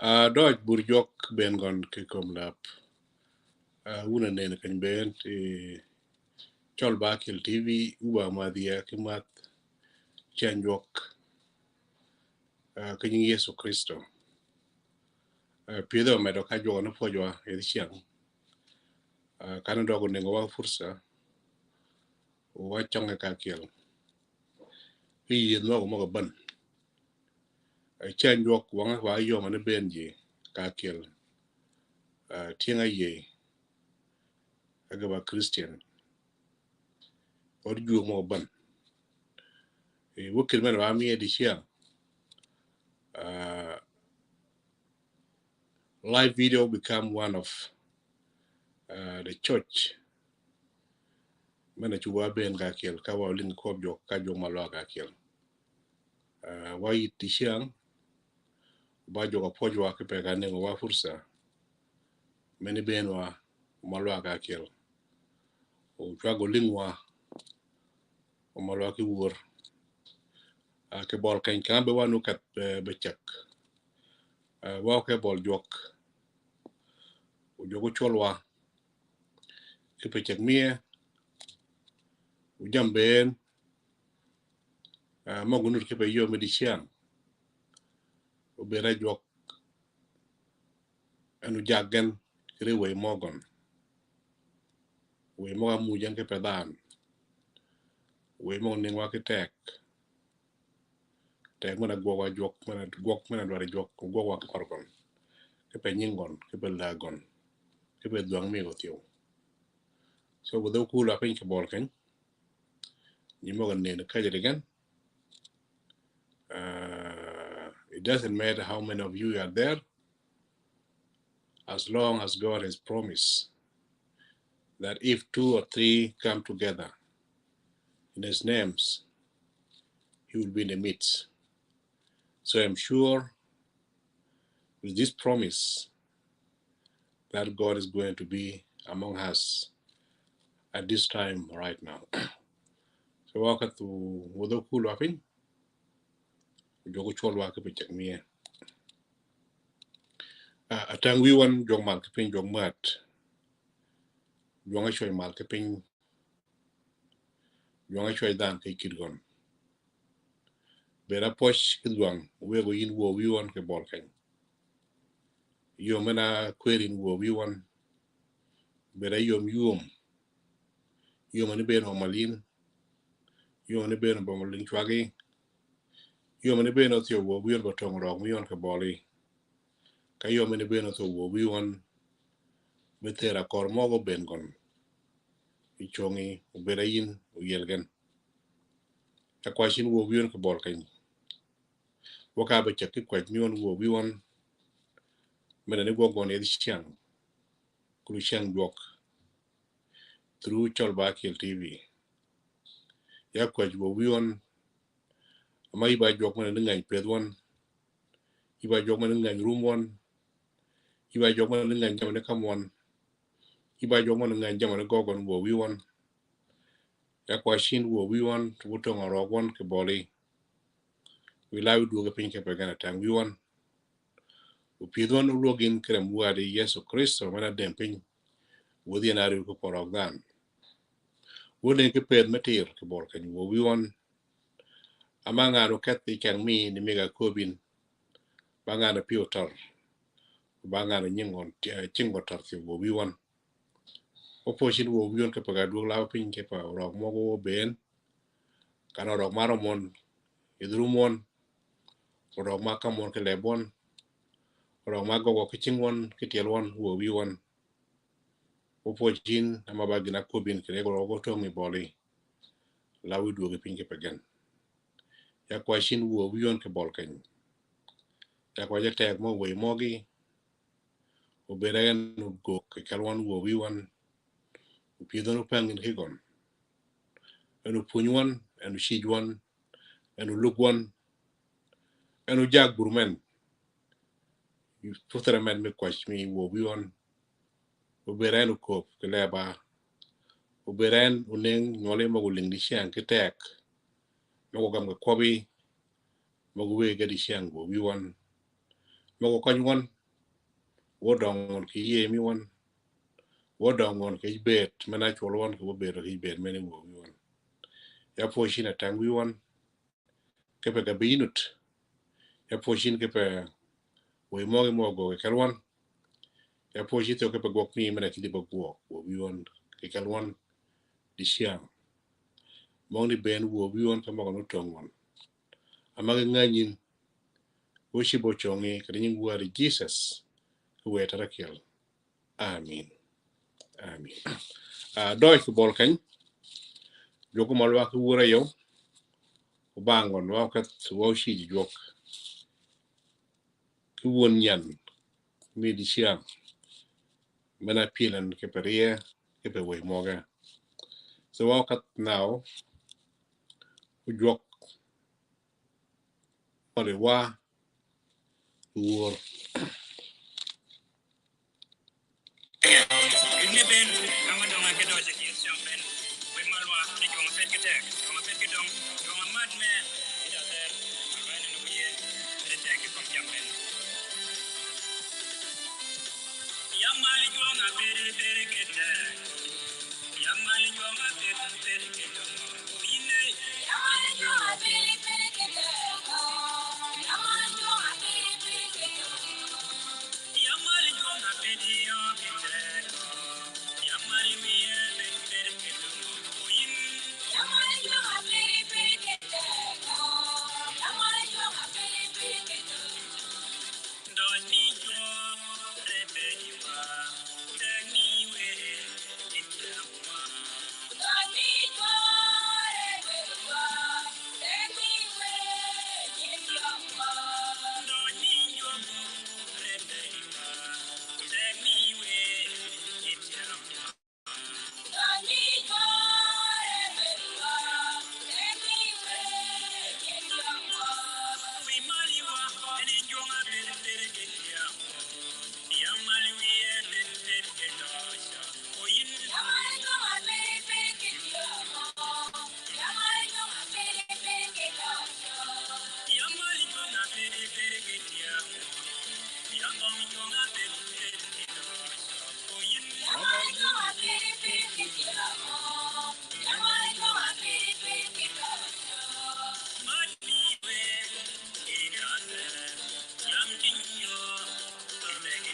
Doj burjok ben gon ke kom lap. Una nene kan ben te chol bakil TV uba madia kimat chanjok kanyang Yesu Kristo. Piedo medo ka jo na pojwa edhichiang. Kana dogo nengo wa fursa wa chonga ka kiel. Hii no mo ban. Chanjok wanga wa yo mane benji ka kiel. Tienga ye agaba Christian. Or ju mo ban. Wukil men wa mi edhichiang. Live video become one of the church. Mana chuwa ben ka kiel ka wa ling ko jo ka jo malo ka kiel. Wa yitishiang ba jo ka pojwa ke pe ka nengo wa fursa. Meni ben wa malo ka kiel. O chwa go ling wa o malo ki wur. Ke bol kan be wa nu kat be chak. Wa ke bol jok. O jo go cholwa ke pe chak mie o jamben mo gunur ke pe yo medishiang. O bera jok anu jagen kire we mogon. We mo mu jan ke pedan. We mo ning wa ke tek mana gwa jok mana dware jok gwa wa korgon ke pe nyingon ke pe lagon ke pe duang mi gotio so wo do kula pen ke bol ken ni mo ne ka jere gan it doesn't matter how many of you are there as long as God has promised that if 2 or 3 come together in his names he will be in the midst. So I'm sure with this promise that God is going to be among us at this time right now. So waka tu wodo kulu apin jogo chol waka pe chak mie. Atang wi wan jong mal ke pin jong mat. Jong choy mal ke pin jong choy dan ke kirgon. Bera poch ke duang we go yin wo wi wan ke bol ken. Yo mena kwerin wo wi wan bera yom mani ben homalin yo mani ben bomalin chwagi yo mani ben otio wo wi wan batong rong wi wan ke boli ka yo mani ben otio wo wi wan betera kor mogo ben gon ichongi bera yin uyelgen ta kwashin wo wi wan ke bol ken waka ba chaki kwaj mi wan wo wi wan mena ne go gon edi chiang kulu chiang dwok through chol bakil TV ya kwaj wo wi wan ama iba jok mena ngai ped wan iba jok mena ngai room wan iba jok mena ngai jamane kam wan iba jok mena ngai jamane go gon wo wi wan ya kwashin wo wi wan wutong ro wan ke boli wi lawi duoga pin ke pegana tang wi wan u pidon u login krem wade Yesu Kristo mana dempin wodi na ri ko porogdan woden ke ped metir ke bol kan wo wi wan amanga ro katti kan mi ni mega kobin banga na piotar banga na nyingon chingotar ti wo wi wan oposhin wo wi wan ke paga du law pin ke pa ro mo go ben kana ro maromon idrumon ro ma kamon ke lebon ro ma go ke chingon ke tielwon wo wi wan oposhin ama bagina kobin ke ro go to mi boli lawi du ke pin ke pagan ya kwashin wo wi wan ke bol kan ya kwa tek mo we mogi uberen go ke kalwan wo wi wan upidon upangin higon enu punywan enu shijwan enu lugwan enu jag burmen putra men me kwash mi wo wi wan uberen ko ke leba uberen uneng ngole mo guling di siang ke tek mo gam ko kobi mo we ga di siang wo wi wan mo ko kanywan wo dong on ki ye mi won wo dong on ki bet mena chol won ko bet ki bet meni wo mi won ya po shi na tang wi won ke pe ga binut ya po shin ke pe wo mo go ke kalwan ya po shi to ke pe gok mi mena ki di go wo wi won ke kalwan di siang mong ni ben wo wi won ka mo no tong won ama nga nyin wo shi bo chongi ka ni wo ri Jesus wo etara kel amin amin doi ko bol kan jogo malwa ko wura yo bangon wa kat wo shi di jok ku won nyan mi di siang mena pilan ke perie ke pe we moga so wa kat now ku jok pare wa wur Ini ben kama donga ke doje ki siang ben we malwa ni jonga pet ke tek jonga pet ke dong jonga mad me ida der alwani no ye de tek ko jam ben yamali jonga pere ke tek yamali jonga pere ke dong ine yamali jonga pere ke tek yamali jonga pere ke dong yamali jonga pere yo ke tek yamali mi pere ke dong ine yamali jonga pere ke tek yamali jonga pere ke dong doni jo rebe jiwa dani we itwa doni jo rebe jiwa dani we itwa doni jo rebe jiwa dani we itwa doni jo rebe jiwa dani we itwa we maliwa eni jonga bere ke Yamali we bere ke dosha oyin yamali jonga bere ke yamali jonga bere ke dosha yamali jonga bere ke yamali jonga bere ke dosha oyin yamali jonga bere ke yamali jonga bere ke dosha mali we igande yam dinyo tornege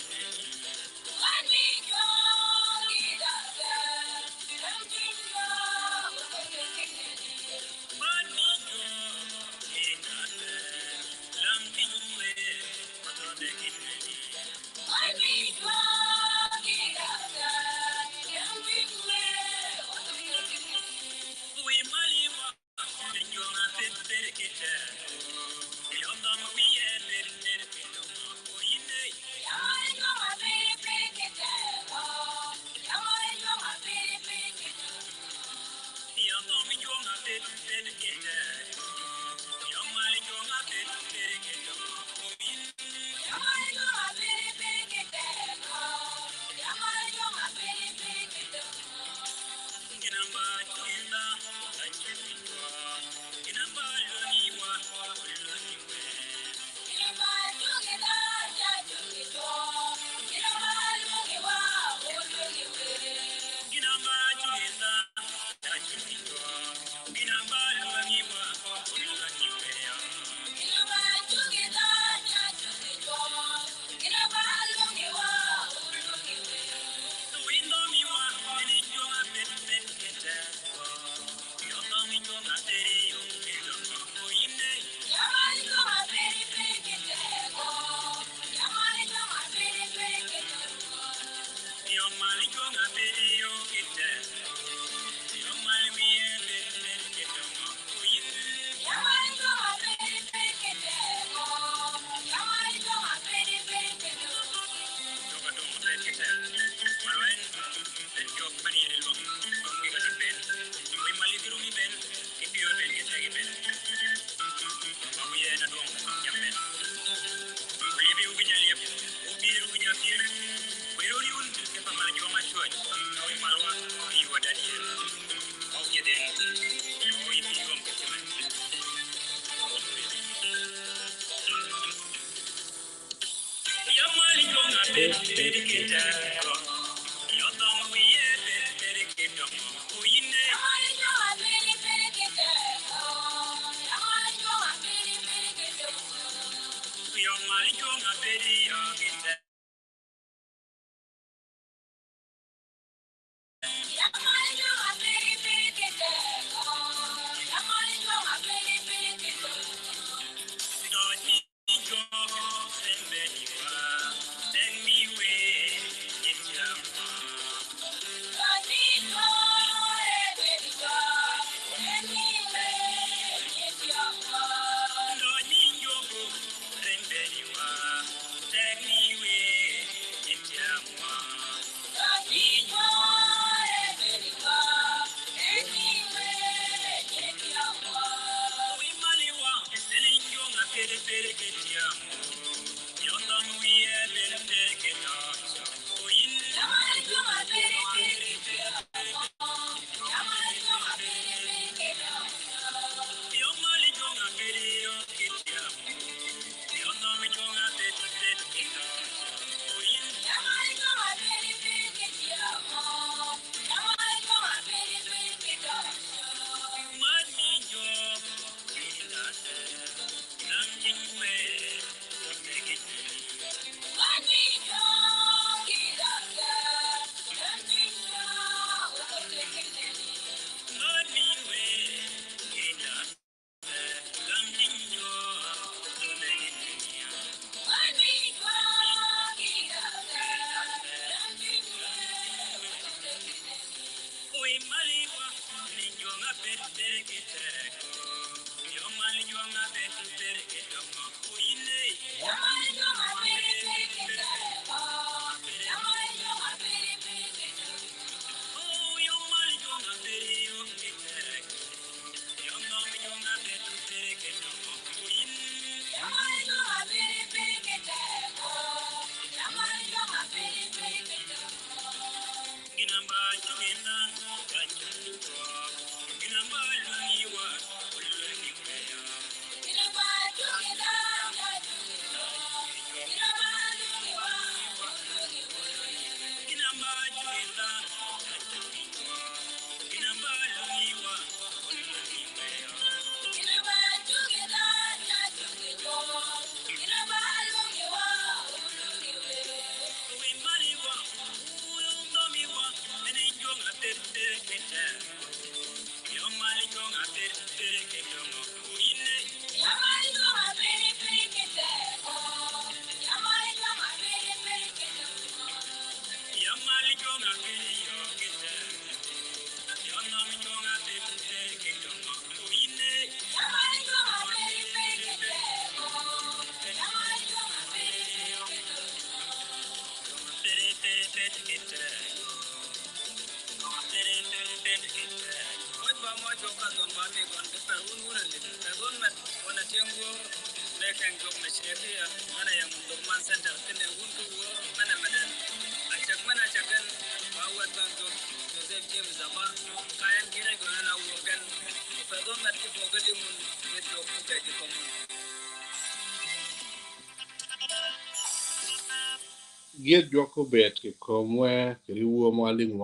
Giết giọt có bẹt cái com que cái riu mà linh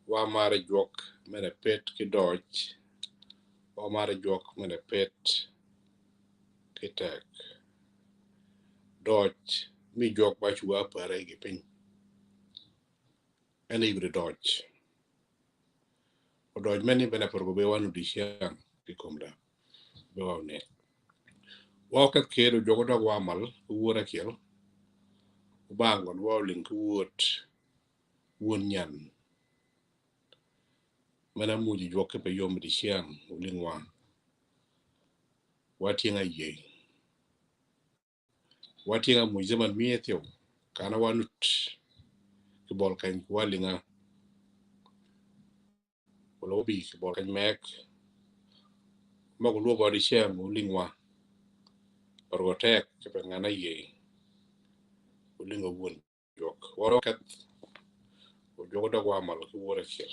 wa mare giọt mene pet cái dodge wa mare giọt mene pet cái tag dodge mi giọt ba chua pare cái pin anh ấy bị dodge o dodge meni bene por go be wanu di siang cái com da be wa ne wa ka kero jogo da wa mal wora kel bangon wa link wood won nyan mana muji joke pe yom di siang ulingwa watinga ye watinga mu zaman mietio kana wanut ke bol kan walinga lobi ke bol kan mek mago lo body siang ulingwa rotek ke pe ngana ye ulinga won jok warokat o jogo da wa mal ko wora kel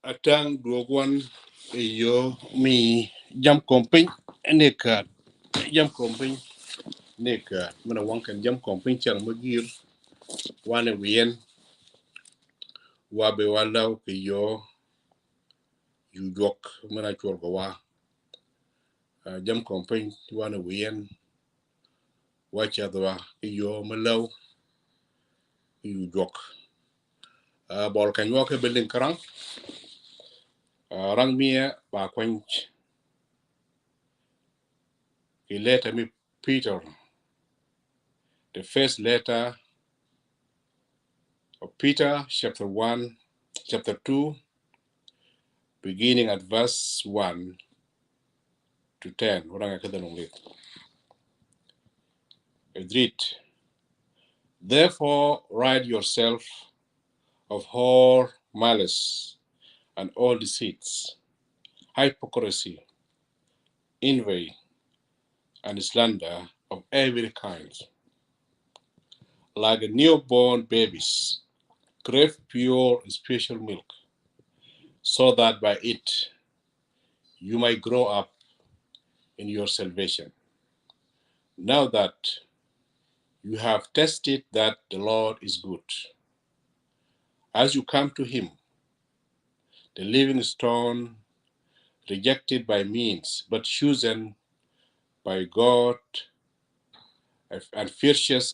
Atang duogwan yo mi jam komping nekat jam komping nekat mana wang kan jam komping chang magir wane wien wabe walau ke yo yu jok mana chwal ko wa jam komping wane wien wacha dwa ke yo malau yu jok bol kan yo ke belin karang rang mia ba kwench he letter me Peter the first letter of Peter, chapter 2, beginning at verse 1 to 10. I read, therefore rid yourself of all malice and all deceits, hypocrisy, envy, and slander of every kind. Like newborn babies, crave pure spiritual milk, so that by it you might grow up in your salvation. Now that you have tested that the Lord is good, as you come to him, the living stone, rejected by means, but chosen by God, and precious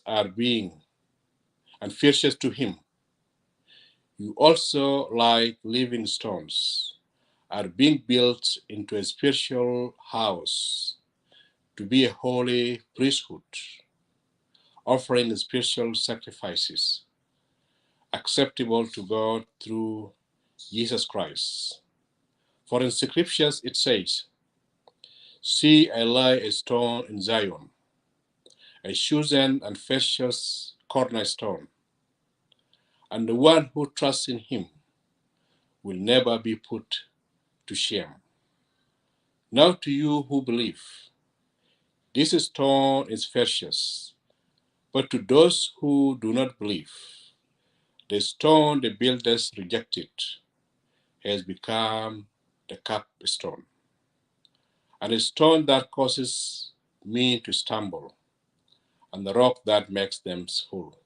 to him, you also, like living stones, are being built into a spiritual house to be a holy priesthood, offering spiritual sacrifices acceptable to God through Jesus Christ. For in scriptures it says, see, I lay a stone in Zion, a chosen and precious cornerstone, and the one who trusts in him will never be put to shame. Now to you who believe, this stone is precious, but to those who do not believe, the stone the builders rejected has become the capstone, and a stone that causes men to stumble, and the rock that makes them fall.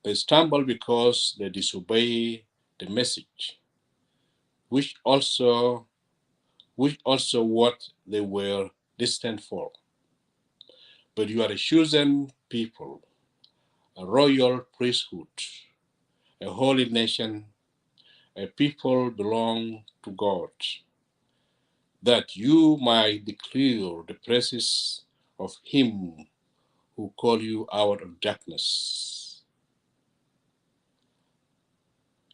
They stumble because they disobey the message, which also what they were destined for. But you are a chosen people, a royal priesthood, a holy nation, a people belong to God, that you might declare the praises of him who called you out of darkness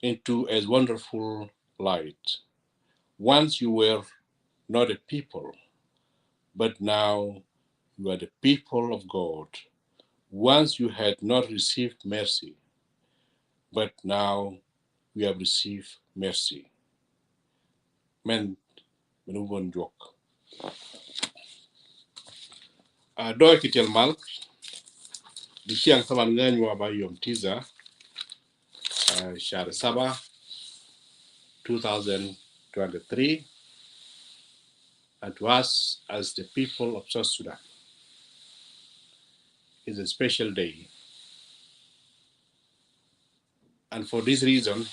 into a wonderful light. Once you were not a people, but now you are the people of God. Once you had not received mercy, but now we have received mercy. Men menugon jok. Doi kitel mal, di siang taman nganywa ba yom tiza, Shar Saba, 2023, and to us as the people of South Sudan is a special day. And for this reason,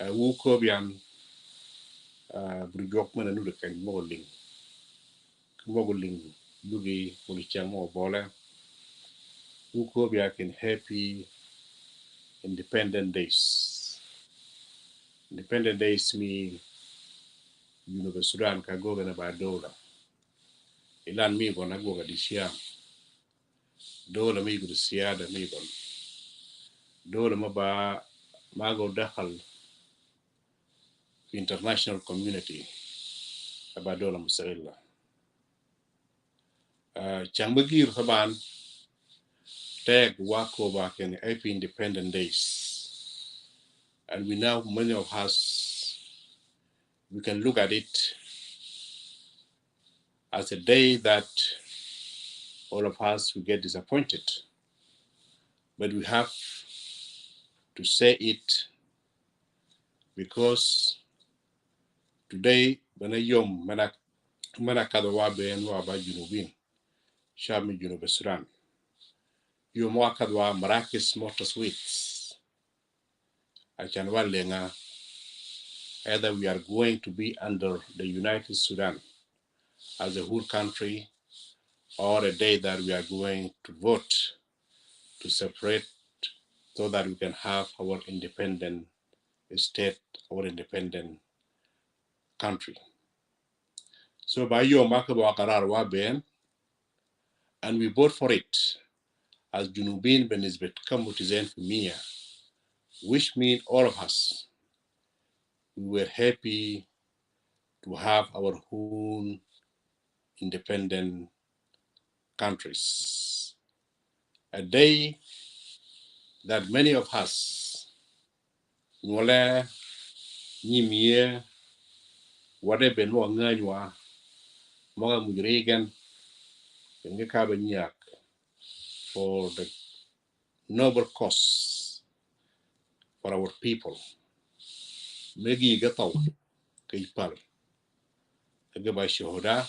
Wukobian Brujok Mananukan Mogoling, Lugi, Mulichamo Bola, Wukobiak in happy Independent Days. Independent Days mean University Sudan ka go na ba dola. Ilan mi bon go ga dishia. Dola mi go siada mi bon. Dola ma ba mago dakhal international community ba dola musagilla. Chambagir saban tag wako back in happy Independent Days. And we know many of us, we can look at it as a day that all of us will get disappointed. But we have to say it because today, when a young manakadwa ben wa ba junubin, shami junub Sudan, yom wakadwa marakis motor sweets. I can walenga either we are going to be under the United Sudan as a whole country, or a day that we are going to vote to separate so that we can have our independent state, our independent country. So by your Makaba Karar Ben, and we vote for it. as Junubin Benizbet Kamutizen Mia, which means all of us, we were happy to have our own independent countries. A day that many of us, Nwale, Nyimie, whatever no nganywa, mga mujregan, for the noble cause for our people. Megi gataw, kaypal, kagabay shohoda,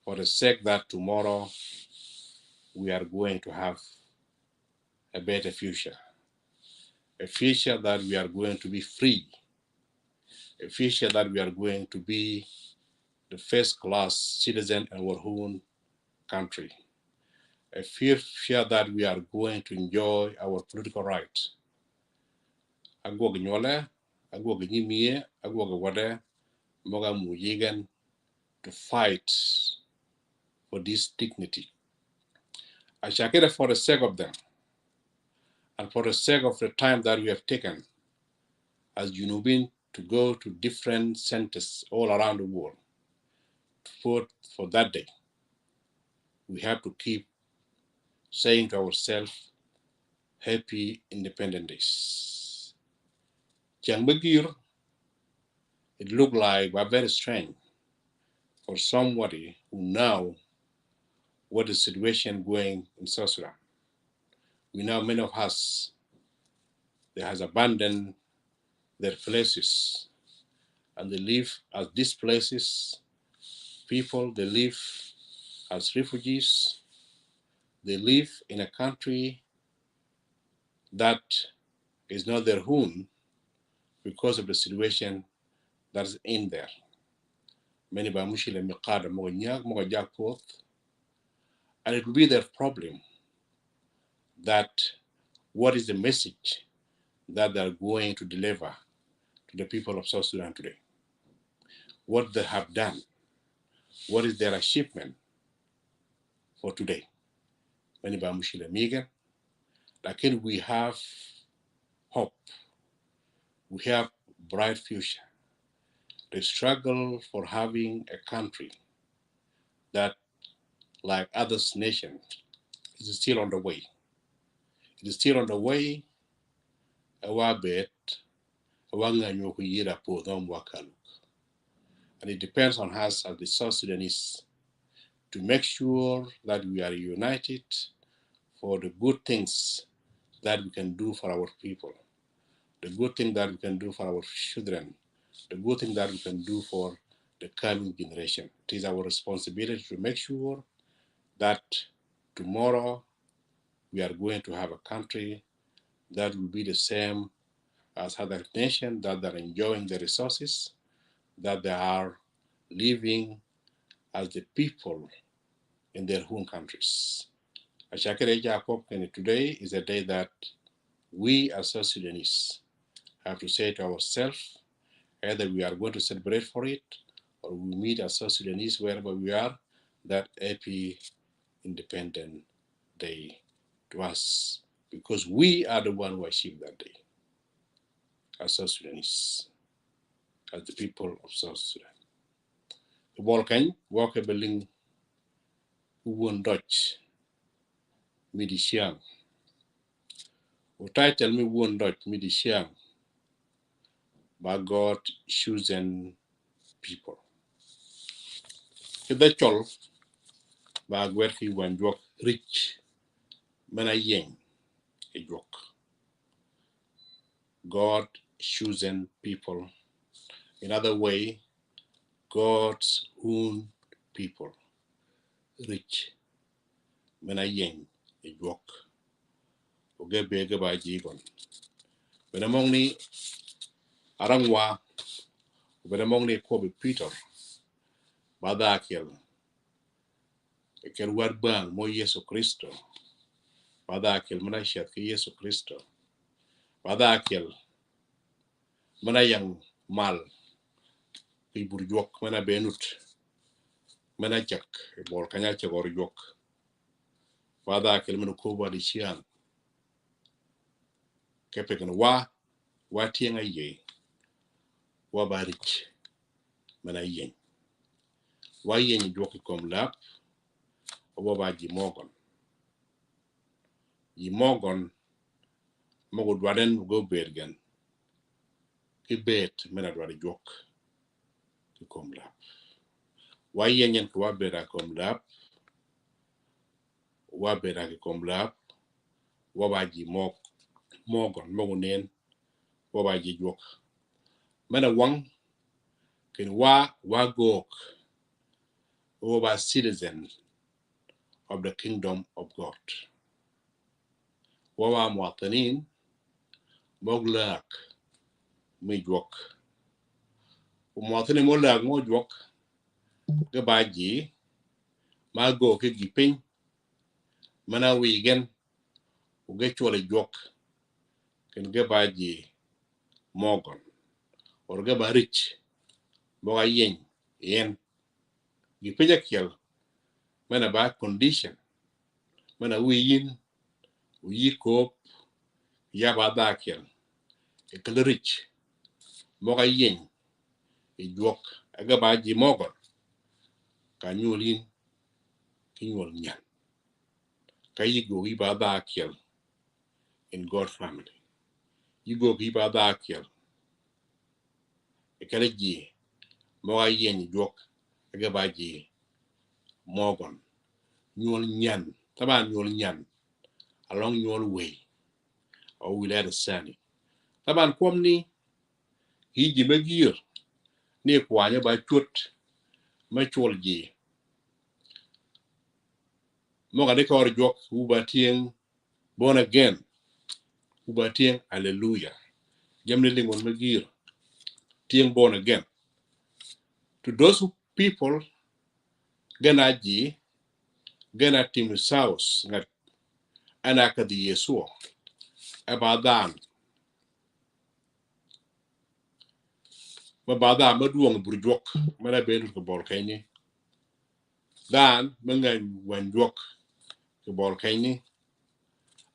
for the sake that tomorrow we are going to have a better future. A future that we are going to be free. A future that we are going to be the first class citizen in our own country. A future that we are going to enjoy our political rights. Agwag nyole, agwag nyimie, agwag wade, moga muyigan to fight for this dignity. I shall get it for the sake of them and for the sake of the time that we have taken as Junubin to go to different centers all around the world for that day. We have to keep saying to ourselves, Happy Independence Days. Changbagir, it looked like we're very strange for somebody who know what the situation going in South Sudan. We know many of us, they has abandoned their places and they live as displaced people, they live as refugees, they live in a country that is not their own because of the situation that is in there. Many Bamushile Mikada Moganyak, Mogajak forth, and it will be their problem that what is the message that they're going to deliver to the people of South Sudan today? What they have done, what is their achievement for today? Many Bamushile Migan, like we have hope, we have bright future. The struggle for having a country that, like other nations, is still on the way. It is still on the way. Our bet, and it depends on us as the South Sudanese to make sure that we are united for the good things that we can do for our people, the good thing that we can do for our children, the good thing that we can do for the coming generation. It is our responsibility to make sure that tomorrow we are going to have a country that will be the same as other nations, that are enjoying the resources, that they are living as the people in their home countries. Today is a day that we as South Sudanese have to say to ourselves, either we are going to celebrate for it or we meet as South Sudanese wherever we are, that happy Independent Day to us, because we are the one who achieved that day as South Sudanese, as the people of South Sudan. The Balkan, walk a building who won Dutch, Midishiang. Or title me won Dutch, Midishiang, by God chosen people. If that's all, by where he went, rich, mana yang, a joke. God chosen people. In other way, God's own people. Rich, mana yang, a joke. Oge bege ba jigon. But among the Arangwa, but among the Kobe Peter, Badakiel, a Kerwad Bang, Mo Yesu Christo, Badakiel, Manashat, Yesu Christo, Badakiel, Manayang Mal, Iburjok, Mana Benut, Manajak, a Bolkanyach or Yok, wada kel men ko ba di chian ke pe kan wa tienga ye wa barich mana yen wa yen jok kom lap wa ba ji mogon mogo dwaden go bergen ki bet mena dwade jok ki kom lap wa yen ko wa bera kom lap wa bera ki kom lap wa ba ji mogon mogo nen wa ba ji jok mena wang ken wa gok wa ba citizen of the kingdom of God wa ba muatanin moglak mi jok muatanin moglak mo jok ga ba ji ma go ke gipin mana wigen uge chwale jok ken ga ba ji mogon or ga ba rich bo ga yen gipin jakiel mana ba condition mana wiyin uyi ko ya ba da kiel e kel rich mo ga e jok ga ba ji mogon ka nyolin ki nyol nyan ka yigo gi ba da kiel in God family yigo gi ba da kiel e kel ji mo ga jok ga ba ji mogon nyol nyan taban nyol nyan along nyol way o wilada sani taban komni hiji magir ni kwanya ba chut ma chol ji mo ga de ko jok u ba tien born again u ba tien hallelujah jamne lingon magir tien born again to those people gana ji gana tim south ngat anaka di yesu abadan ma duong burjok mana ben ko bol kayni dan mangan wan jok ko bol kayni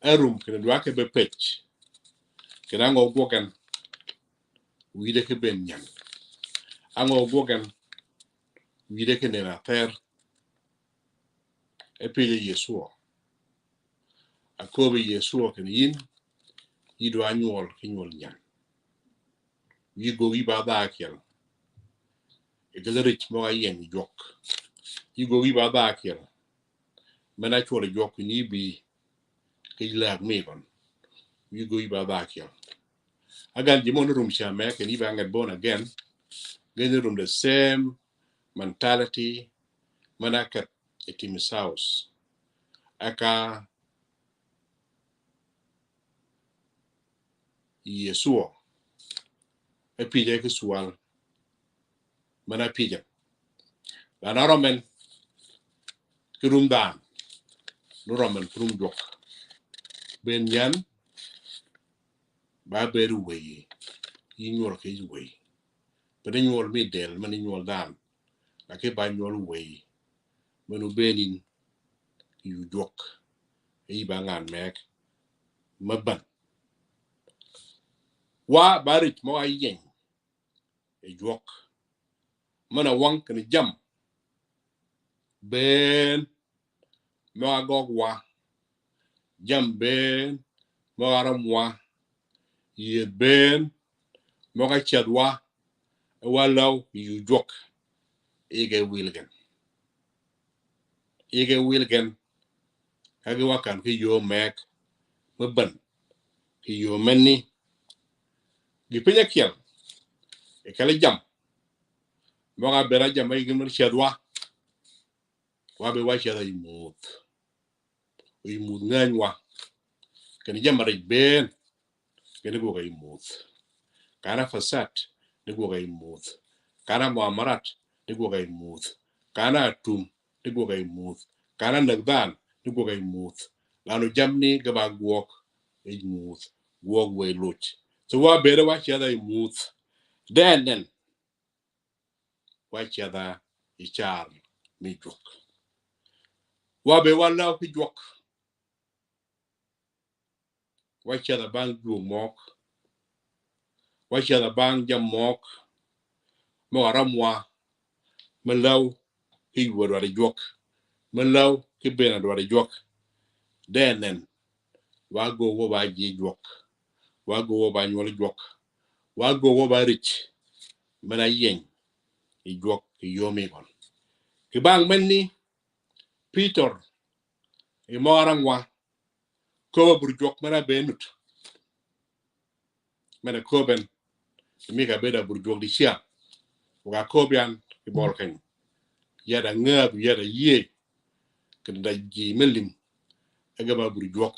arum kene dwa ke be pech kena ngo gogan wide ke ben nyan ango gogan wide ke na ter e pele yesu akobe yesu ken yin yido anyol kinyol nyan wi go wi ba da kel e galerich mo ayen jok yi go wi ba da kel mana chole jok ni bi ke lag me gon wi go wi ba da kel agan jimon rum chame ken iba ngat born again gen rum the same mentality mana kat etimis house aka yesu e pije ke sual mana pije la na romen ke rum dan no romen rum jok ben yan ba beru we yi nyol ke we but nyol mi del man nyol dan la ke ba nyol we manu benin yu jok e ba ngan mek maban wa barit mo ayen e jok mana wang kan jam ben mo agog wa jam ben mo aram wa ye ben mo ga chadwa walaw yu jok ege wilgen kage wakan ke yo mek maban ke yo menni gi penya kiel e kala jam mo ga bera jam ay gimur chadwa wa be wa chada imut nganywa kan jam rek ben ken go ga imut kana fasat ne go ga imut kana muamarat ne go ga imut kana tum ne go ga imut kana nagdan ne go ga imut lanu jamni ga ba guok imut guok we luch so wa bere wa chada imut den wa chada ichar mi jok wa be wala ki jok wacha the bang du mok wacha the bang jam mok mo aramwa melaw ki wor wala jok melaw ki bena wala jok denen wago wo ba ji jok wago wo ba nyol jok wago wo ba rich mena yen i jok ki yomi kon ki bang menni Peter i mo arangwa ko bur jok mena benut mena ko ben mi ka beda bur jok di sia wa ko bian ki bol ken yada ngab yada ye ken da ji melim aga ba bur jok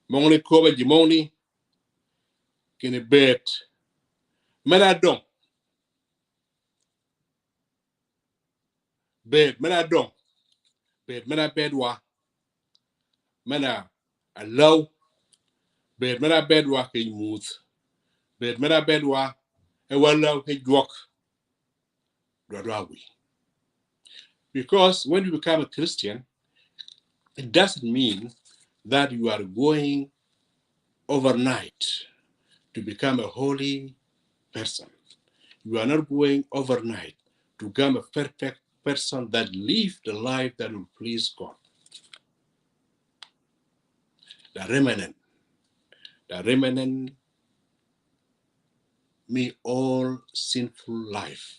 mongni ko ba ji mongni ken bet mena dong bet mena dong bet mena bedwa mena allow bet mena bedwa ke mut bet mena bedwa e wala ke jok do we because when you become a Christian it doesn't mean that you are going overnight to become a holy person. You are not going overnight to become a perfect person that live the life that will please God. The remnant me all sinful life.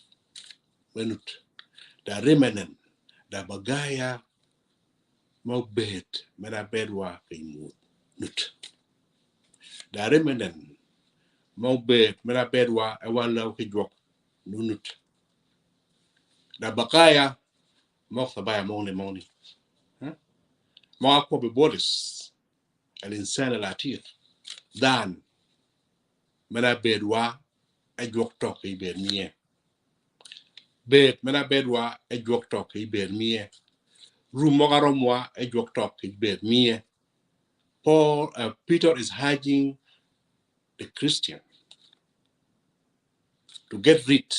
Menut. The remnant, the bagaya mo bet, mena bedwa kay nut. The remnant mo bet, mena bedwa ewala kay jok nunut. The bagaya mo sabaya moni. Mo ako bebolis الإنسان العتيق دان منا بدوا أجوك توك يبرمية بيت منا بدوا أجوك توك يبرمية روم مغارموا أجوك توك يبرمية Peter is urging the Christian to get rid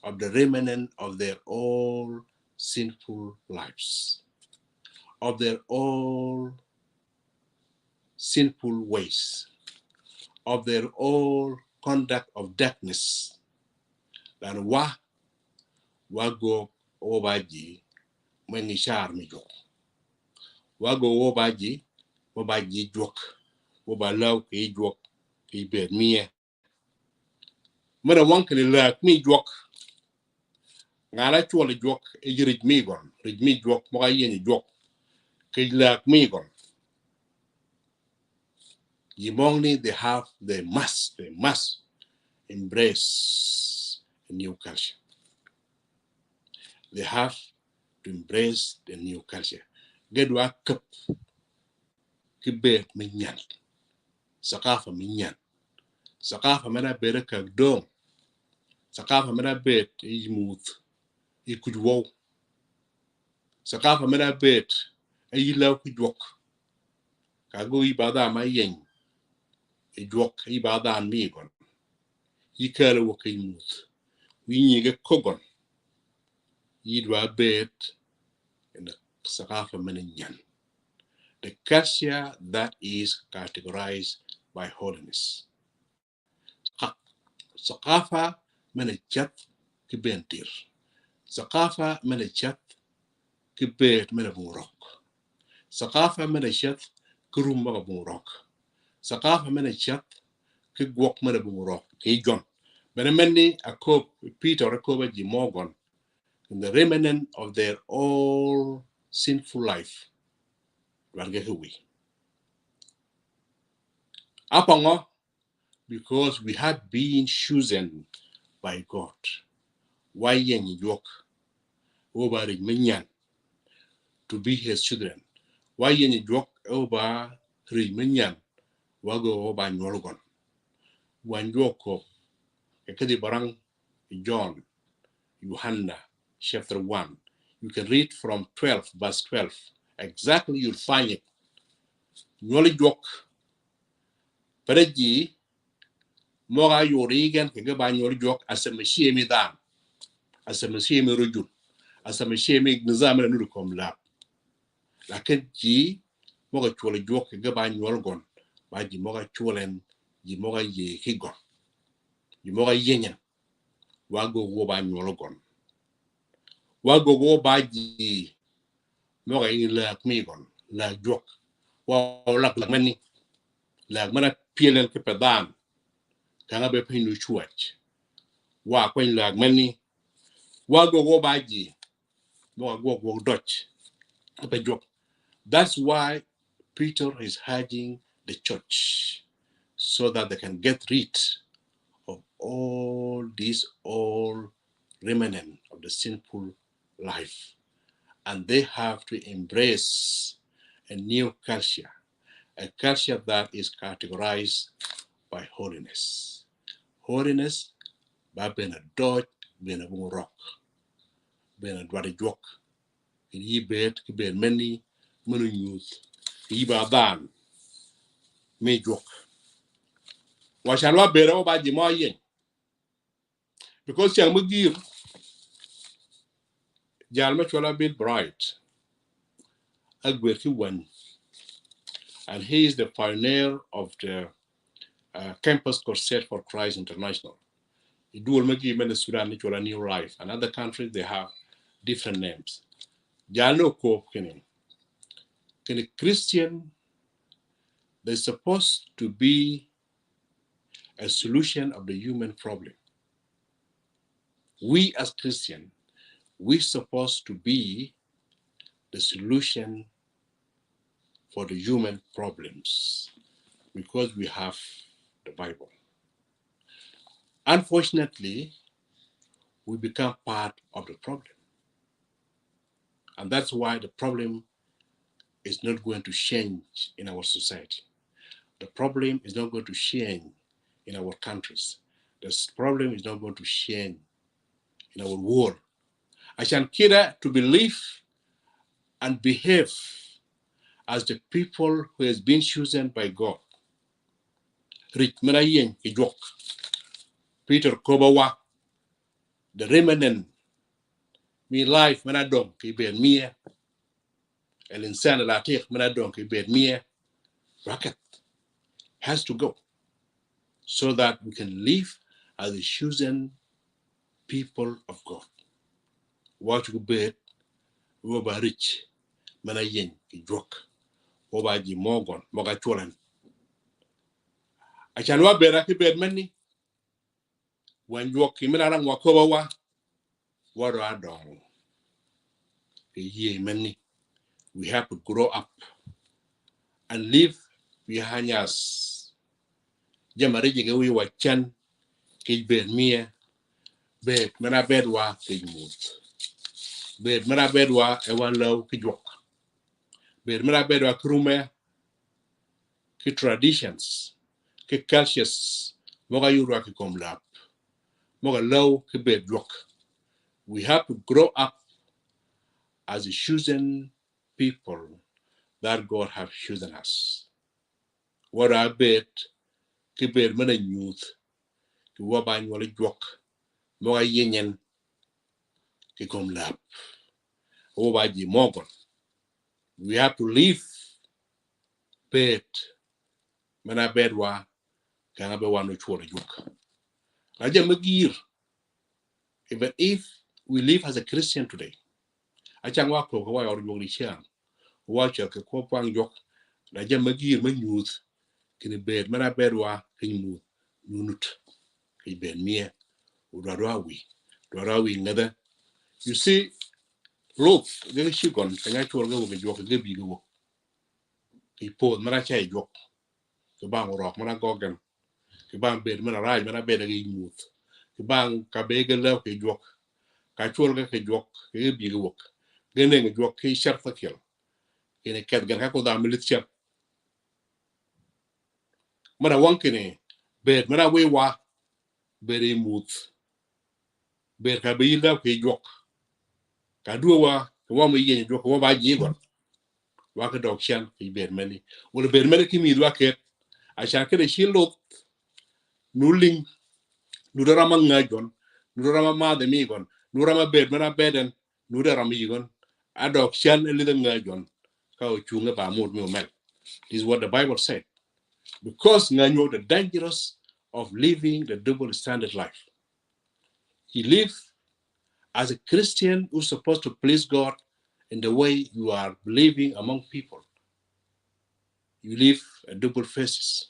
of the remnant of their all sinful lives, of their all sinful ways, of their all conduct of darkness. And wago obaji mwengi shar mi jok wago obaji jok obalaw ki jok ki ber miye mara wankani lak mi jok ngala chwala jok e jirij mi gon rij mi jok moga yeni jok ki lak mi gon yimongni they must embrace a new culture. They have to embrace the new culture. Gedwa kep ki bet minyan sakafa minyan sakafa mena bere kag dong sakafa mena bet imut ikujwo sakafa mena bet ilaw kujwok kago ibada mayen ijwok ibada migon yikale wo imut winyige kogon yidwa bet in the sakafa mena nyan the culture that is categorized by holiness sakafa mena chat kibentir sakafa mena chat kibet mena burok sakafa mena chat kurum mena burok sakafa mena chat kigwok mena burok kijon mena meni akob Peter akoba ji mogon in the remnant of their all sinful life warge huwi apango because we had been chosen by God why yen yok over minyan to be his children why yen yok over minyan wago oba nyolgon wan yoko ekedi barang John Yohanna chapter 1 you can read from 12 verse 12 exactly you'll find it nyoli jok pereji moga yorigen ke ba nyoli jok asemeshie mi dan asemeshie mi rujul asemeshie mi nizam na nuru komla lakin ji moga chwala juok ga ba nyol gon ba ji moga chwalen ji moga ye ki gon ji moga yenya wago wo ba nyol gon wago wo ba ji moga in la mi gon la juok wa lak mani la mana pielen ke pedan kanga be pinu chuach wa kwen la mani wago wo ba ji moga go dutch be juok. That's why Peter is urging the church so that they can get rid of all these old remnant of the sinful life. And they have to embrace a new culture, a culture that is categorized by holiness. Holiness, by being a dodge, being a rock, being a dwaddy joke. In ye bed, be many youth, ye dan, me joke. Washalwa bere oba jimo yen. Because yang magir, jalma chola Bill Bright, agwerki one, and he is the pioneer of the Campus Crusade for Christ International. Dual magi men Sudan chola New Life, and other countries they have different names. Jalno ko kene Christian, they're supposed to be a solution of the human problem. We as Christians, we're supposed to be the solution for the human problems because we have the Bible. Unfortunately, we become part of the problem. And that's why the problem is not going to change in our society. The problem is not going to change in our countries. The problem is not going to change in our world. I shall care to believe and behave as the people who has been chosen by God. Rich Manayen Kijok, Peter Kobawa, the remnant, me life Manadong, Kiben Mia, El Insan Latik Manadong, Kiben Mia, Rocket has to go so that we can live as the chosen people of God. Watch you bet, Woba Rich, Manayen Kijok, Woba Ji Morgan, Mogachulan. I shall not bear a bed many. When you walk in Milan Wakowa, what are done? Many. We have to grow up and live behind us. Jamariji we were chan, kid bed mea, bed, mena bedwa, kid mood. Bed mena bedwa, a one low kid walk. Bed mena bedwa krume, kid traditions, kid cultures, moga yuraki come lap. Moga low kid bed walk. We have to grow up as a chosen people that God have chosen us. What I bet, keep bed mena youth, to waban wali jok, moga yenyen, ki come lap. Obaji Morgan. We have to leave bed. Mena bedwa, kanga be one which water juk. Naja magir, even if we live as a Christian today, I can walk over why or you share. Watch your kopang jok, Naja magir, my youth, can bed, mena bedwa, can you move, unut, he bed near, Udarawi, Darawi nether. You see, look, then she gone, can I told go with joke, give you. He pulled Maracha joke, the bang rock, Managogan, the bang bed, Manaraj, Manabed again youth. The bang Kabega love a joke, Kachulga a joke, a big walk. Then a joke, he shot for kill. In a cat can hackle down militia. Mara wankine, bed, Manawe wa, very mood. Bed Kabila a joke. Kadua, the one we get joke over by Jigon. Waka dog shan, he bed many. Well, a bed many me rocket. I shall get a shield, nulling. Nurama ngajon, Nurama ma the migon, Nurama bed, Mena beden, Nurama migon, Adok shan a little ngajon, Kao chunga ba mood mel. This is what the Bible said. Because you know the dangers of living the double standard life. You live as a Christian who's supposed to please God in the way you are living among people. You live a double faces.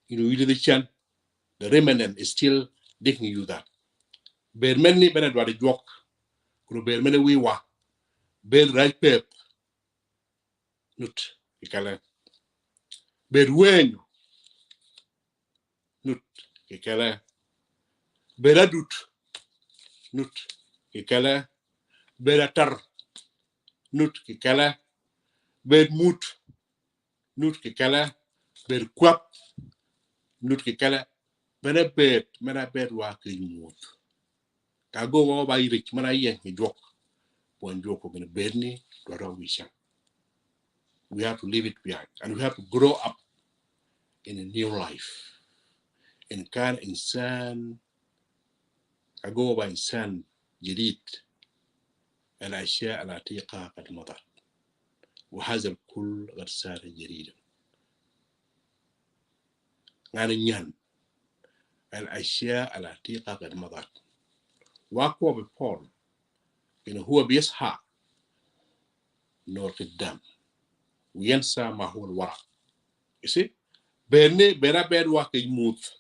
You know, you the remnant is still digging you that. Bear many Bennett what a joke. Bear many we wa. Bear right pep. Nut. Ikala. Bear when nut. Ikala. Bear adut. Nut. Ikala. Bear atar. Nut. Ikala. Bear mut. Nut. Ikala. Bear quap. Nut. Ikala. Mena bed wa mut. Kago wa ba rich mana yen ni joke. When joke in bedni. We have to leave it behind. And we have to grow up in a new life. إن كان إنسان أجوبة إنسان جديد الأشياء العتيقة قد مضت وهذا الكل قد صار جديدا يعني نيان الأشياء العتيقة قد مضت واقوى ببول إنه هو بيصحى نور قدام وينسى ما هو الوراء. You see بينا بيد واقع يموت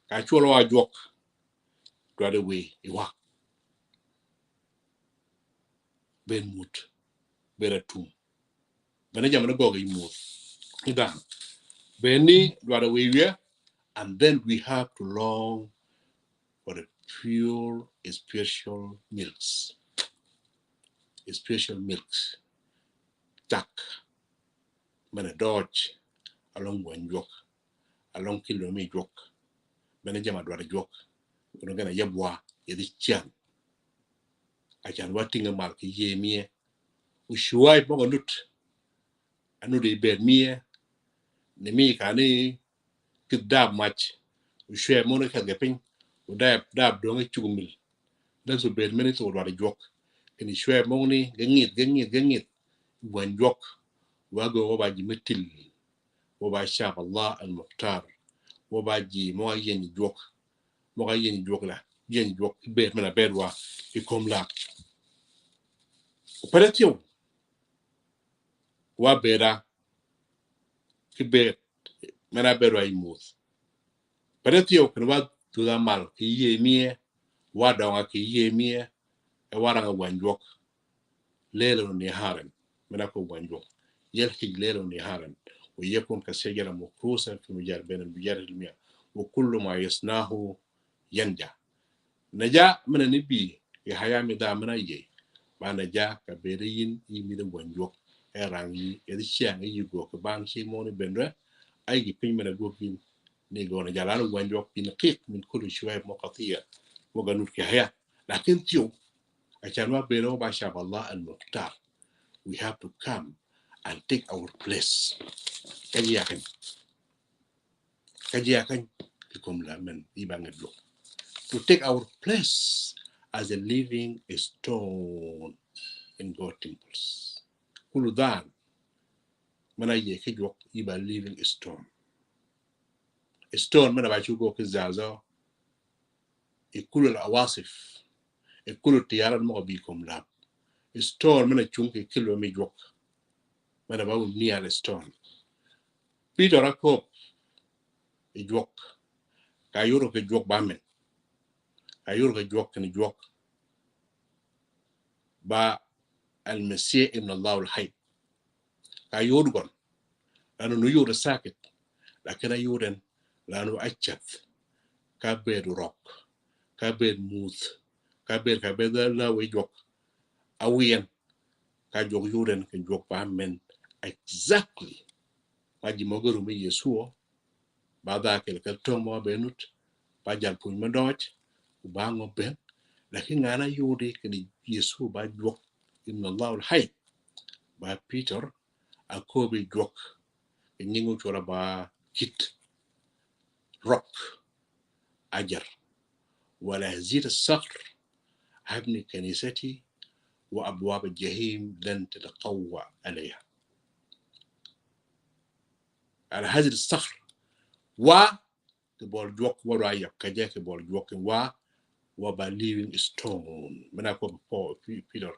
كاشول واجوك right away يواق بين موت بين توم بين جامنا غوغ يموت إذا بيني right away and then we have to long for the pure spiritual milks. Spiritual milks. Tak. Mana dodge along one joke. Along kilometer joke. Mana jama dwara joke. Kuno gana yabwa yedi chiang. Achan wating a mark ye mie. Ushuai boga nut. Anu de bed mie. Ne mi kani kidab match. Ushuai mono kagaping. Udab donga chugumil. Dan so bed minutes or dwara joke. Kini shwe moni gengit wan jok wago wabaji metil wabaji Allah al-Mukhtar wabaji mo yen jok la yen jok be mena bedwa ikom la operation wa beda ki be mena bedwa imus operation kan wa tula mal ki yemie wa dawa ki yemie e waranga wan jok lelo ni haren mena ko wan jok يلحق ليل ونهارا ويكون كشجرة مفروسة في مجال بين البجار المياه وكل ما يصنعه ينجح نجا من النبي يحيى مدا من أيجي ما نجا كبيرين يميد وانجوك راني يدشان يجوا كبان شيء موني بندر أيجي بين من الجوكين نيجوا نجالان وانجوك بنقيق من كل شوية مقطية وقالوا كهيا لكن تيو عشان ما بينه بشاب الله المختار we have to come and take our place. Kajiakan kikomlamen ibangedlo. To take our place as a living stone in God's temples. Kuludan mana ye kijok iba living stone. A stone mana ba chugo kizazo ikulu al-awasif ikulu tiyaran mo bikomlab. A stone mana chunke kilo mi jok mana ba ni al stone. Peter akop jok kayuro ke jok bamen kayuro ke jok ni jok ba المسيح ابن الله الحي كيورغون لانه نيور ساكت لكن يورن لانه اجت كابير روك كابير موث كابير لا ويجوك اوين كاجوك يورن كجوك بامن exactly maji mogoro mi yesuo bada kel tomo benut bajal pun madoj ubango ben lakini ngana yudi kini yesu ba jok ibn Allah al-Hayy ba Peter akobe jok nyingu chora ba kit rock ajar ولا هزيل الصخر هبني كنيستي وأبواب الجحيم لن تتقوى عليها. على هذه الصخر و كبول جوك ورا يكجا كبول جوك و by living stone من أكو Peter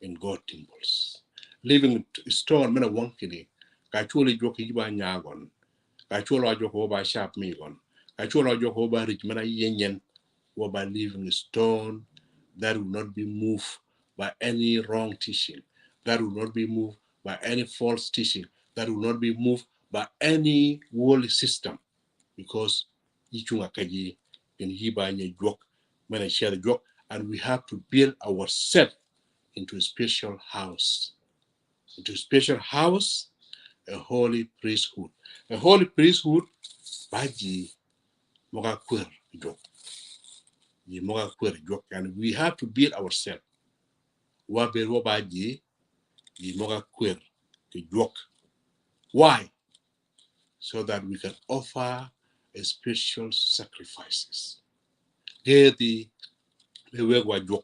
in God temples living stone من وانكني كأشولي جوك يجوا نياغون كأشولي جوك هو by sharp ميغون كأشولي جوك هو by rich من ينين و by living stone that will not be moved by any wrong teaching, that will not be moved by any false teaching, that will not be moved by any worldly system, because ichunga kaji in hibanye jok, mena share the jok, and we have to build ourselves into a special house, a holy priesthood, baji moga kwer jok. And we have to build ourselves. Why? So that we can offer a spiritual sacrifices. Gedi wegwa jok.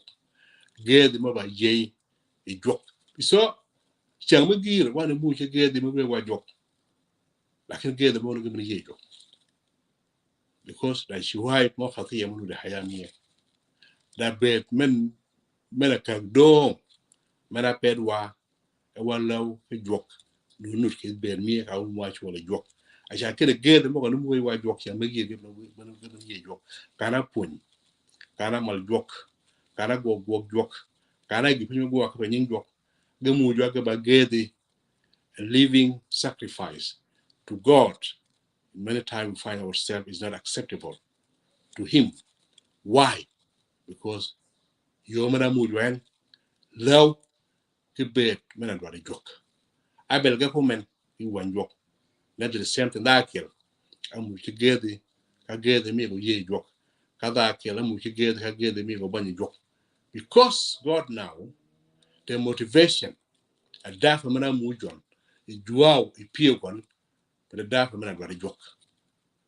Gedi maba ye a jok. So chamagir wana muche gedi wegwa jok. Lakin gedi mo ngi ye jok. Because that she wipe mo khati yamunu de hayamiye. That bed men kag dong mena pedwa wallow a jok. No nut ke ber mi ka watch wala jok. Acha kede gede mo ko mu wa jok ya magi ge no ye jok. Kana pun, kana mal jok, kana go jok, kana gi pinu go ka nyin jok. Ge mu jok ba gede a living sacrifice to God. Many times we find ourselves is not acceptable to him. Why? Because yo mana mu jwen law ke bet mena do jok. I bel ge ko men in one jok. Let the same thing that kill. Amu together kagede me go ye jok kada kela mu together kagede me go bani jok, because God now the motivation a dafa mana mu jon e juaw e piegon the dafa mana do jok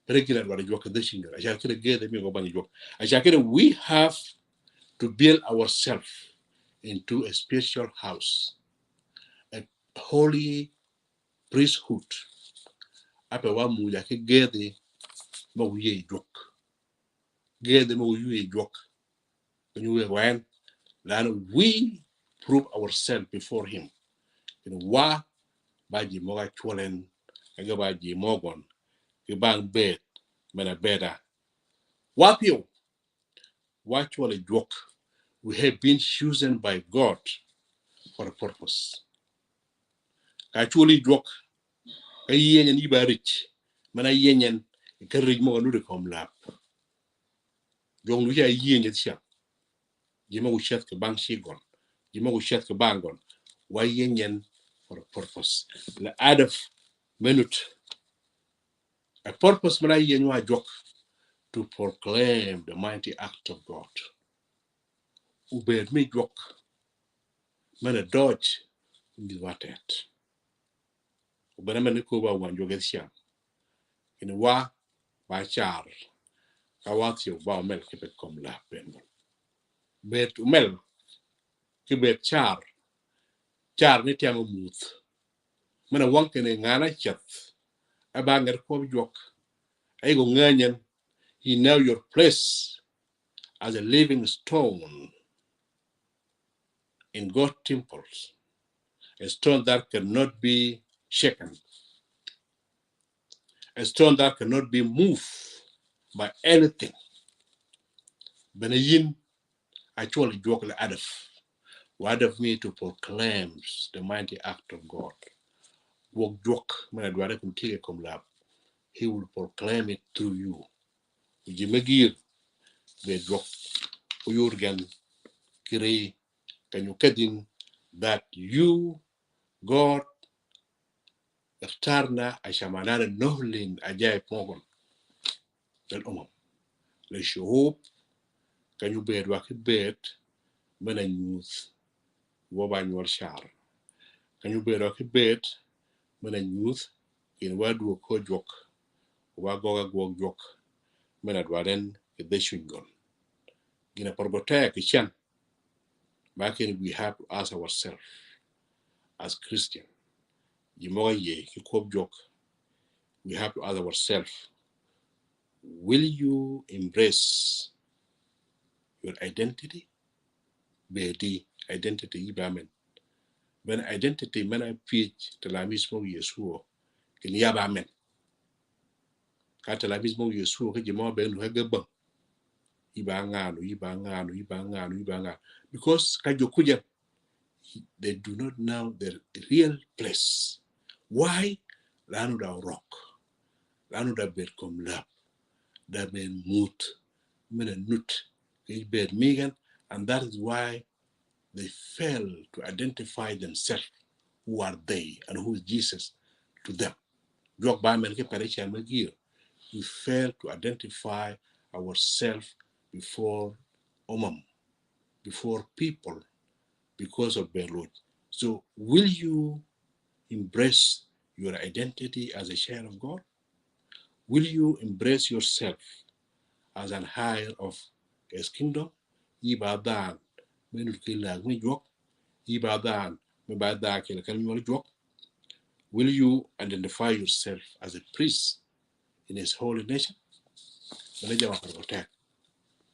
regular do jok the shinga aja kede gede me go bani jok aja kede we have to build ourselves into a spiritual house, a holy priesthood apa wa mu ya kede mo ye jok gede mo ye jok when we prove ourselves before him. Wa baji moga chwalen aga baji mogon ke bang bed mena beda. Wapio wa chwale jok. We have been chosen by God for a purpose. Ka chwali jok ka yenyen iba rich mana yenyen ka rich mo nu de kom lap. Jong lu ya yenyen sia. Jima u shet ke bang shigon. Jima u shet ke bangon. Wa yenyen for a purpose. The add of minute. A purpose mana yenwa jok to proclaim the mighty act of God. Ubed me jok mana dodge in watet. Ubena mana ko ba wan joget siam. In wa ba char kawatio ba mel ke kom la pen. Bet mel ke bet char ni tiamo muth. Mana wanke ne ngana chat. Abanger ko jok. Ay go nganyen. He know your place as a living stone in God's temples, a stone that cannot be shaken, a stone that cannot be moved by anything. Benayin actually joke the adaf. What of me to proclaim the mighty act of God. Walk joke, man, I continue come lab. He will proclaim it through you. Jimagir, the joke, Uyurgan, Kiri, can you get in that you, God, اختارنا عشان معنا نهلن عجائب موغن للأمم للشعوب كان يبيد واحد بيت من النيوث وبان والشعر كان يبيد واحد بيت من النيوث in wadu ko jok wa goga go jok من adwaren kedeshungon gina porbotea kishan bakin we have to ask ourselves as Christian yimoga ye ki ko jok we have to ask ourselves, will you embrace your identity? Be identity ibamen. When identity mana pitch telamismo Yesuo, kin yabamen. Ka telamismo Yesuo ke jemo ben hegeba. Ibangano. Because kajokuja, they do not know their real place. Why? Lanu da rock. Lanu da bed kom lab. Da ben moot. Mena nut. Bed megan. And that is why they fail to identify themselves. Who are they and who is Jesus to them? We fail to identify ourselves before before people, because of their Lord. So will you embrace your identity as a child of God? Will you embrace yourself as an heir of His kingdom? Ibadan menurut kilag ni jok, ibadan mebada kilakan jok. Will you identify yourself as a priest in His holy nation? Manager wa protect.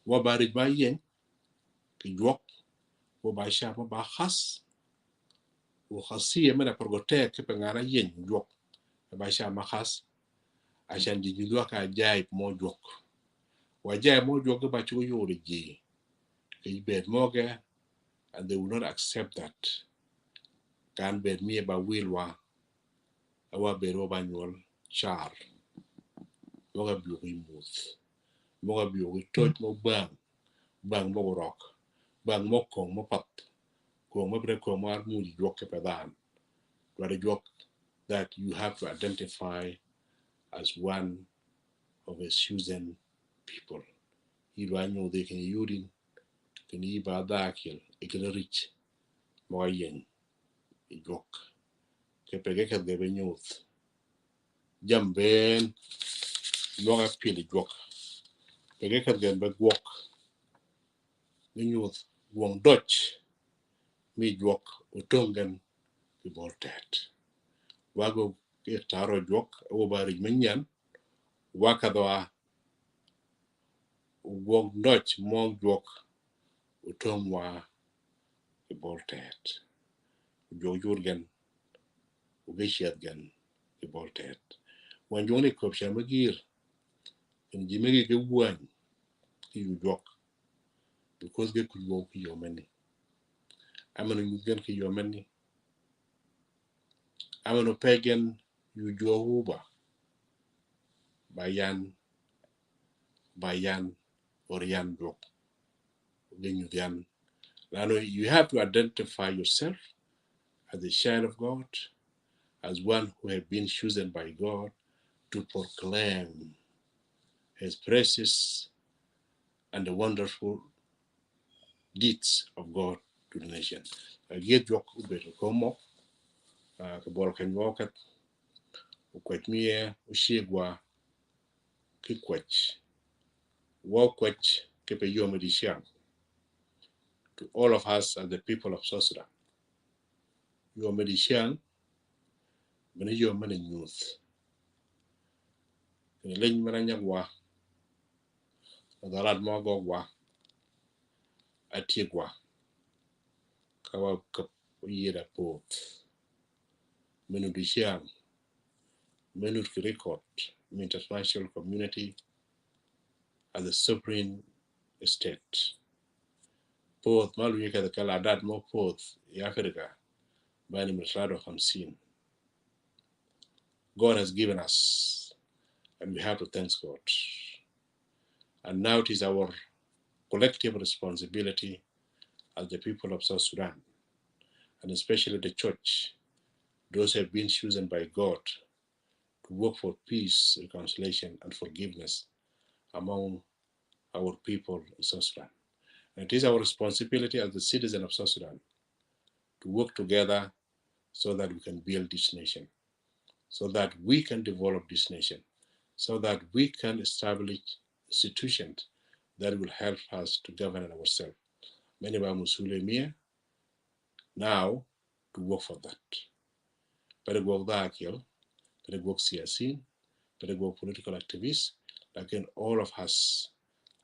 Wa barid ba yen ki jok, wa ba sha ba khas, wa khasiya mena protect ke pengana yen jok. Ba sha ma khas عشان يجدوك عجائب موجوك وعجائب موجوك باتشو يورجي كي بيت موجة, and they will not accept that. Can bed me ba wilwa awa bero banyol char moga biyogi muth moga biyogi toj mo bang mo rock bang mo kong mo pap kong mo bre kong mo ar muli jok ke pedan where jok that you have to identify as one of His chosen people. Iwa nyo de can yudin can iba dakil ikin rich mo yen jok ke pege ke de benyuth jamben moga pili jok pege ke de be gwok benyuth wong dodge mi jok utongen ki boltet wago ke taro jok o bari menyan wakadwa wong dodge mo jok utongwa ki boltet jo jurgen ubeshiat gan ki boltet wan joni kopsha magir en jimegi ke wan ki jok because get could go your money. I'm gonna get your money. I'm gonna pagan you jo uba bayan or yan block. Then you have to identify yourself as a child of God, as one who have been chosen by God to proclaim His praises and the wonderful deeds of God to the nation. Get your better come up, Kabor can walk at Ukwetmia, Ushigwa, Kikwech. Walk which keep a yomedishan to all of us as the people of South Sudan. Yomedishan, many yomen youth. In the lane Maranyagwa, the lad Mogwa, Atigwa, Kawa Yeda Port, Menudishan, Menut record, international community as a sovereign state. Port Maluika the Kaladad Mo Port, Africa, by the Mitrado Hamsin. God has given us, and we have to thank God. And now it is our collective responsibility as the people of South Sudan, and especially the church, those who have been chosen by God to work for peace, reconciliation, and forgiveness among our people in South Sudan. And it is our responsibility as the citizens of South Sudan to work together so that we can build this nation, so that we can develop this nation, so that we can establish institutions that will help us to govern ourselves. Many of us now to work for that. Pero go da akil, pero go siyasin, political activists, like in all of us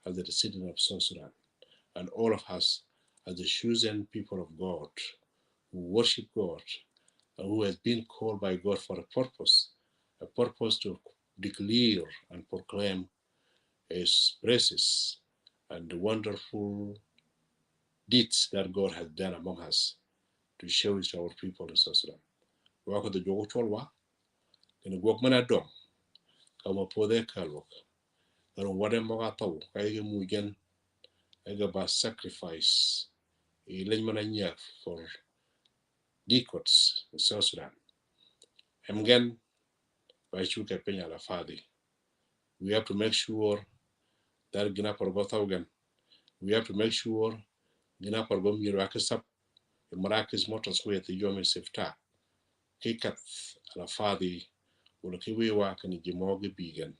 as the citizens of South Sudan, and all of us as the chosen people of God who worship God and who has been called by God for a purpose to declare and proclaim His praises and the wonderful deeds that God has done among us to show it to our people in South Sudan. Wako the jogo cholwa, kene gwok mana dong, kama pode kalwok, kano wade moga tau, kaya mugen, ega ba sacrifice, ilen mana nyak for decades in South Sudan. Emgen, by chuka penya la fadi. We have to make sure that gina porgo taugen. We have to make sure gina porgo mirakisap, marakis motos with the yomi sifta. Kikat la fadi, wala kiwiwa kani jimogi bigan,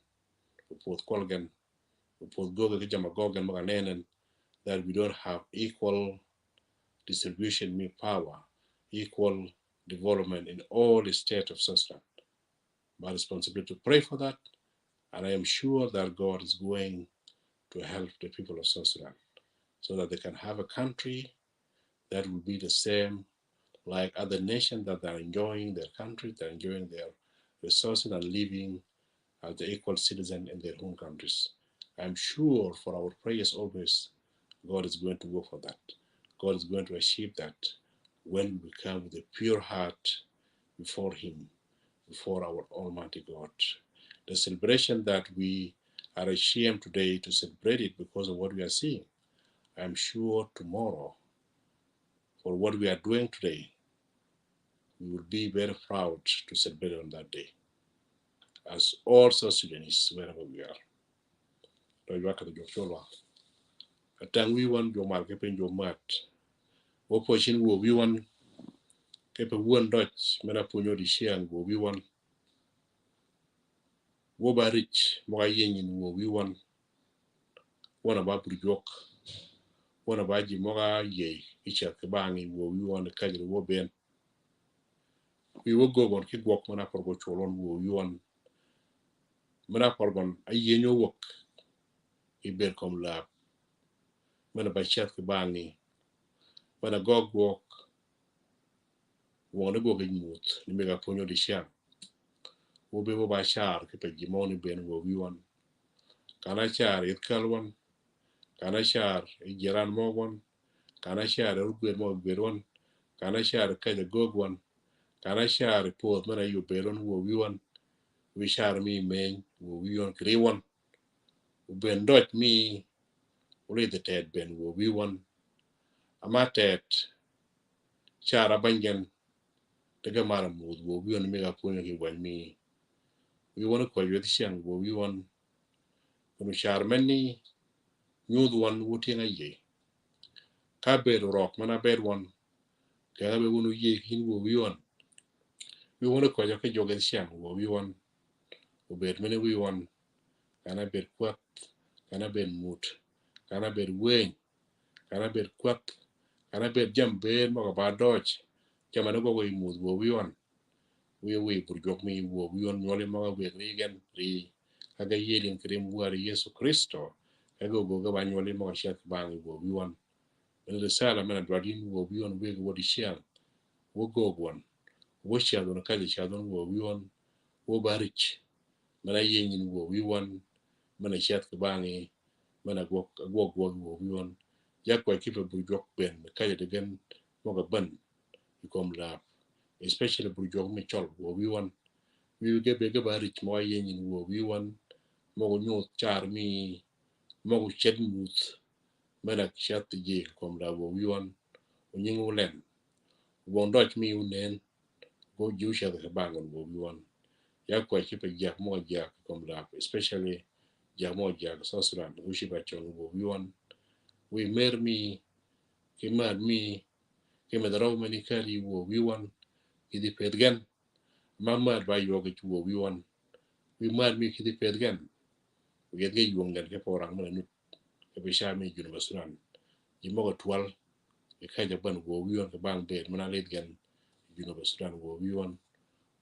upot kolgan, upot goga kijamagogan maganenen, that we don't have equal distribution of power, equal development in all the state of South Sudan. My responsibility to pray for that, and I am sure that God is going to help the people of South Sudan so that they can have a country that will be the same like other nations that are enjoying their country, they're enjoying their resources and living as the equal citizen in their own countries. I'm sure for our prayers always, God is going to work for that. God is going to achieve that when we come with a pure heart before Him, before our Almighty God. The celebration that we are ashamed today to celebrate it because of what we are seeing. I'm sure tomorrow, for what we are doing today, we will be very proud to celebrate on that day, as all South Sudanese, wherever we are. Atang we want your market in your mat. What portion will we want? Keep a one Dutch, Menapunyo the Shiang, will we want? Woba rich, more yin will we want? One about Bujok, one about Jimoga ye, each at the bang will we want the Kajan Woben. We will go on keep walk Manaporgo Cholon, will we want? Manaporgon, a yen your work, he bear come lab. Manabachat the bangy, when a gog walk, want to go in mood, the Megapunyo the Shiang. Will be by Shar, keep a Jimoni Ben will we want? Can I share it, Calwan? Can I share a Geran Morgan? Can I share a good more good one? Can I share a kind of good one? Can I share a port when you beron who we want? We share me main who we want grey one. Ben dot me read the ted ben who we want. A matet share a banyan the gamara mood who we want to make a point when me. We want to call you the shan who we want. When we share many new one wooting a ye. Cabed rock, man a bed one. Kabe wunu ye hin who we want. We want to call your jogging sham who we want. Ubed many we want. Can I bet quack? Can I bet moot? Can I bet wing? Can I bet quack? Can I bet jump bed more about dodge? Jamana go away mood wo we want. We burjok me wo we want Nolly Maga with Regan, Re Haga Yelling Krim War Yesu Christo. I go Nolly Maga Shat Bang wo we want. And the Salaman Dradin wo we want wig what is shell. Wo go one. Wo shall on a Kali Shadon wo we want. Wo barich. Mana yin wo we want. Mana Shat Bangi. Mana walk wo we want. Yakwa keep a burjok ben, the Kaya again, Moga bun. You come laugh. Especially burjok me chol wo we want. We will get bigger by rich more yin wo we want. Mogo no char me. Mogo shed mooth. Mana shat the jay come la wo we want. When you land. Won't dodge me unen. Go Jewish at the bang on wo we want. Yakwa keep a jack more jack come laugh. Especially Jamo jack South Sudan. We should batch on wo we want. We made me. He mad me. He made the Roman carry wo we want. He did pay again. Mamma by yoga to wo we want. We mad me he did pay again. We get you on get for a minute. If we shall make University. You moga 12. You catch a bun wo we want the bang bed. When I late again. University wo we want.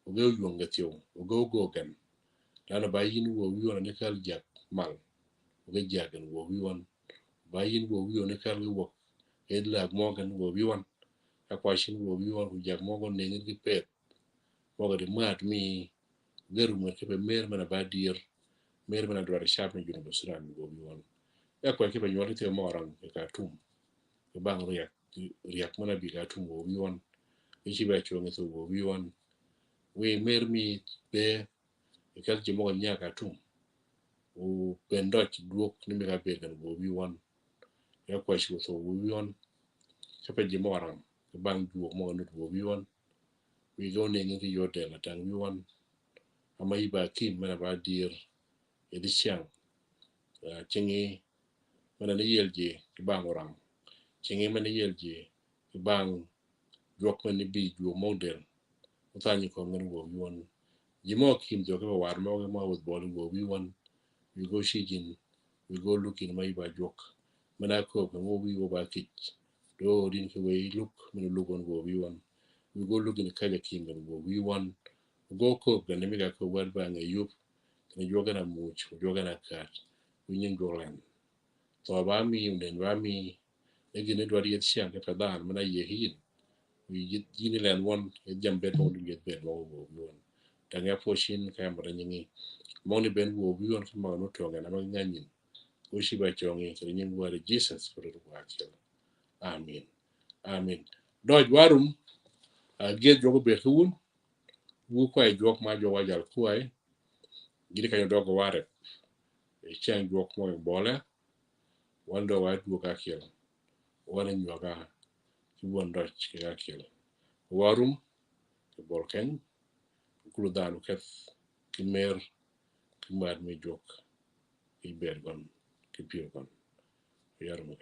We go you on get you. We go again. lana ba yin wo wi won ne kal jak mal ga jagan wo wi won ba yin wo wi won kal wo ed la mo gan wo wi won a kwashin wo wi won ku jak mo gon ne ngi pet mo ga de mat mi geru mo ke be mer mana ba dir mer mana dwar sharp ne junu sudan wo wi won ya kwa ke be nyori te mo ran ka tum ke bang riak mana bi ka tum wo wi won ichi ba chonge so wo wi won we mer mi be kal ji mo nya ka tum o bendot duok ni me ka be gan wo wi won ya kwa shi so wo wi won ke pe ji mo ran ke bang duok mo no wo wi won we go ne ngi yo de la tang wi won ama iba kim mana ba dir edi siang chingi mana ne yelje ke bang orang chingi mana yelje ke bang duok mana bi duok model utani ko ngi wo wi won jimo kim jo ke war mo with ball wo wi won we go shijin we go looking my ba jok mana ko wo wi wo ba kich do din ke we look mana look on wo wi won we go looking kaya kim wo wi won go ko ga ne mi ga ko war ba ngi yup ne joga na much joga na kat we nyin golan to ba mi den ba mi ne gi ne do yet sian ke pa dan mana ye hin we yin len won e jambe to du get be wo wo won tanga poshin ka mara nyingi moni ben wo wi won ma no to ga na ma nyanyin o shi ba chongi so nyin wo Jesus for the work. Amen. Amen. Doj warum get jogo be hun wu ko ay jok ma jo wajal ko ay gidi ka dogo ware e chen jok mo bole wando wa du ka kiel wala nyoga ci won doj ka kiel warum ke bolken kulu danu ket ki mer ki mad mi jok ki bergon ki pirgon yarmo